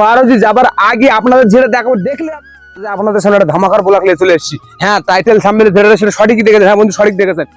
পারজি যাবার আগে আপনাদের যেটা দেখাবো দেখলে আপনাদের সামনে একটা ধামাকার ব্লগ নিয়ে চলে এসেছি। হ্যাঁ, টাইটেল সামনে ধরে সেটা সঠিকই দেখেছেন। হ্যাঁ বন্ধু, সঠিক দেখেছেন।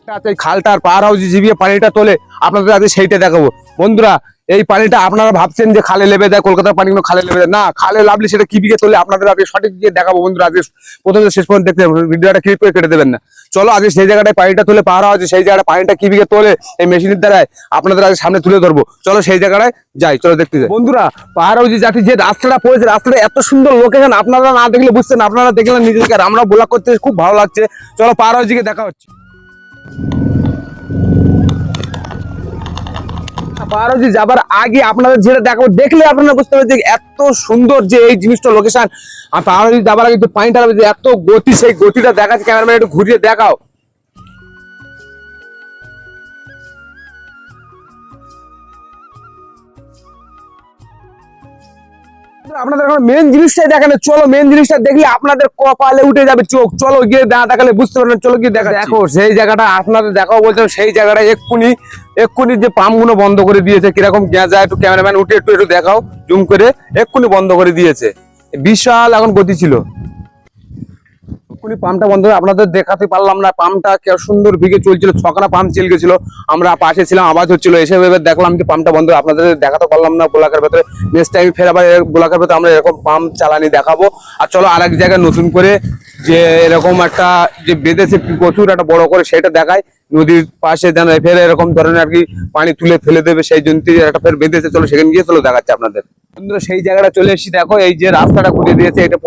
আচ্ছা, এই খালটার পার হাউস জিবিয়ে পানিটা তোলে আপনাদের আগে সেইটা দেখাবো। বন্ধুরা, এই পানিটা আপনারা ভাবছেন যে খালে লেবে দেয়, কলকাতার পানিগুলো খালে লেবে দেয় না, খালে লাভলে সেটা কি দিকে তোলে আপনাদের আগে সঠিক দিয়ে দেখাবো। বন্ধুরা, আজকে প্রথম শেষ পর্যন্ত দেখতে ভিডিওটা ক্লিক করে কেটে দেবেন না। চলো আজকে সেই জায়গাটায় পানিটা তুলে পার হাউস, সেই জায়গাটা পানিটা কি দিকে তোলে এই মেশিনের দ্বারাই আপনাদের আগে সামনে তুলে ধরবো। চলো সেই জায়গাটায় যাই, চলো দেখতে যাই। বন্ধুরা, পার হাউস জাতি যে রাস্তাটা পড়েছে, রাস্তাটা এত সুন্দর লোকেশন, আপনারা না দেখলে বুঝছেন, আপনারা দেখলেন নিজেকে, আর আমরা ব্লগ করতে খুব ভালো লাগছে। চলো পার হাউস দিকে দেখা হচ্ছে। পারজি যাবার আগে আপনাদের যেটা দেখাবো দেখলে আপনারা বুঝতে পারবেন যে এত সুন্দর যে এই জিনিসটা লোকেশন। আর পারজি যাবার আগে যে পানিটা এত গতি, সেই গতিটা দেখাচ্ছে। ক্যামেরাম্যান একটু ঘুরিয়ে দেখাও। আপনাদের এখন মেন জিনিসটাই দেখানো। চলো মেন জিনিসটা দেখলে আপনাদের কপালে উঠে যাবে চোখ। চলো গিয়ে দেখালে বুঝতে পারবেন। চলো গিয়ে দেখা দেখো সেই জায়গাটা আপনাদের দেখাও বলছেন। সেই জায়গাটা এক্ষুনি যে পাম্প গুলো বন্ধ করে দিয়েছে। কিরকম যায় একটু ক্যামেরাম্যান উঠে একটু দেখাও জুম করে। এক্ষুনি বন্ধ করে দিয়েছে। বিশাল এখন গতি ছিল। পাম্পটা বন্ধ আপনাদের দেখাতে পারলাম না। পাম্পটা সুন্দর ভিগে চলছিল, ছখানা পাম্প চলে গেছিল। আমরা পাশে ছিলাম, আওয়াজ হচ্ছিল, এসে দেখলাম যে পাম্পটা বন্ধ। আপনাদের দেখাতে পারলাম না গোলাকার ভেতরে। নেক্সট টাইম ফের আবার গোলাকার ভেতরে আমরা এরকম পাম্প চালানি দেখাবো। আর চলো আরেক জায়গায় নতুন করে যে এরকম একটা যে বেঁধেছে প্রচুর একটা বড় করে, সেটা দেখায় নদীর পাশে যেন ফের এরকম ধরনের আর কি পানি তুলে ফেলে দেবে, সেই জন্য একটা ফের বেঁধেছে। চলো সেখানে গিয়ে চলো দেখাচ্ছে আপনাদের। বন্ধুরা, সেই জায়গাটা চলে এসেছি। দেখো এই যে রাস্তাটা ঘুরিয়ে দিয়েছে, এটা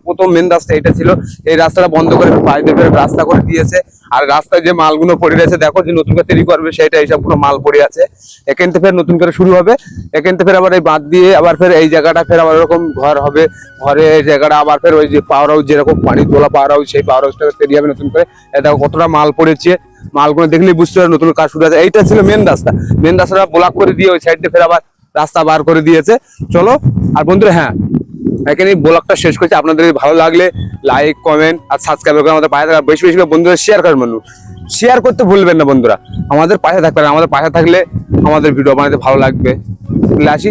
প্রথম মেন রাস্তা এটা ছিল। এই রাস্তাটা বন্ধ করে বাইরে ফের রাস্তা করে দিয়েছে। আর রাস্তায় যে মালগুলো পড়ে রয়েছে দেখো, যে নতুন করে তৈরি করবে সেটা এইসব কোনো মাল পড়ে আছে। এখান থেকে ফের নতুন করে শুরু হবে। এখান থেকে ফের আবার এই বাঁধ দিয়ে আবার ফের এই জায়গাটা ফের আবার এরকম ঘর হবে। ঘরে এই জায়গাটা আবার ফের ওই যে পাওয়ার হাউস, যেরকম পানি তোলা পাওয়ার হাউস, সেই পাওয়ার হাউসটা তৈরি হবে নতুন করে। দেখো কতটা মাল পড়েছে। মালগুলো দেখলেই বুঝতে পারবে নতুন কাজ শুরু আছে। এইটা ছিল মেন রাস্তা। মেন রাস্তাটা ব্লক করে দিয়ে ওই সাইডে ফের আবার রাস্তা বার করে দিয়েছে। চলো। আর বন্ধুরা, হ্যাঁ এখানে ব্লগটা শেষ করছি। আপনাদের ভালো লাগলে লাইক, কমেন্ট আর সাবস্ক্রাইব করে আমাদের পাশে থাকা, বেশি বেশি করে বন্ধুরা শেয়ার করেন। বন্ধু শেয়ার করতে ভুলবেন না। বন্ধুরা আমাদের পাশে থাকবেন। আমাদের পাশে থাকলে আমাদের ভিডিও বানাতে ভালো লাগবে। আসি।